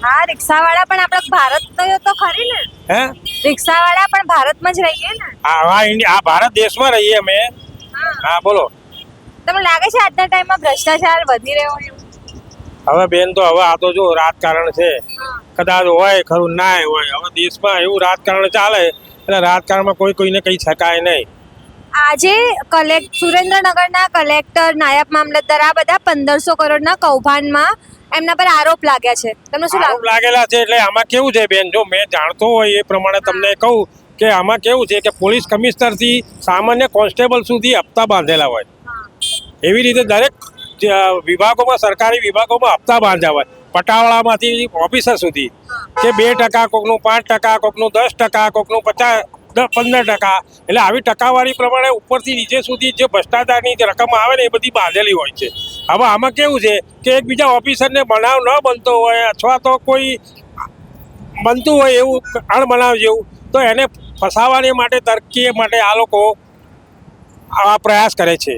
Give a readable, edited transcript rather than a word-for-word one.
હા, રિક્ષાવાળા પણ આપણા ભારત તો ખરી ને. હે રિક્ષાવાળા પણ ભારતમાં જ રહીએ ને. આ ભારત દેશમાં રહીએ અમે. હા બોલો. તમને લાગે છે આજના ટાઈમમાં ભ્રષ્ટાચાર વધી રહ્યો એવું? હવે બેન તો હવે આ તો જો રાજકારણ છે, કદાચ હોય ખરું ના હોય. હવે દેશમાં એવું રાજકારણ ચાલે એટલે રાજકારણમાં કોઈને કહી શકાય નહીં. આજે સુરેન્દ્રનગરના કલેક્ટર, નાયબ મામલતદાર આ બધા 1500 કરોડના કૌભાંડમાં એમના પર આરોપ લાગ્યા છે. તમને શું આરોપ લાગે? લાગેલા છે એટલે આમાં કેવું છે બેન, જો મેં જાણતો હોય એ પ્રમાણે તમને કહું કે આમાં કેવું છે કે પોલીસ કમિશનરથી સામાન્ય કોન્સ્ટેબલ સુધી હપ્તા બાંધેલા હોય. એવી રીતે દરેક વિભાગોમાં, સરકારી વિભાગોમાં હપ્તા બાંધ્યા હોય. પટાવાળામાંથી ઓફિસર સુધી કે 2%, કોકનું 5%, કોકનું 10%, કોકનું 15%. એટલે આવી ટકાવારી પ્રમાણે ઉપરથી નીચે સુધી જે ભ્રષ્ટાચારની રકમ આવે ને એ બધી બાંધેલી હોય છે. હવે આમાં કેવું છે કે એકબીજા ઓફિસરને બનાવ ન બનતો હોય અથવા તો કોઈ બનતું હોય એવું અણબનાવ જેવું, તો એને ફસાવાની માટે, તરકીએ માટે આ લોકો આ પ્રયાસ કરે છે.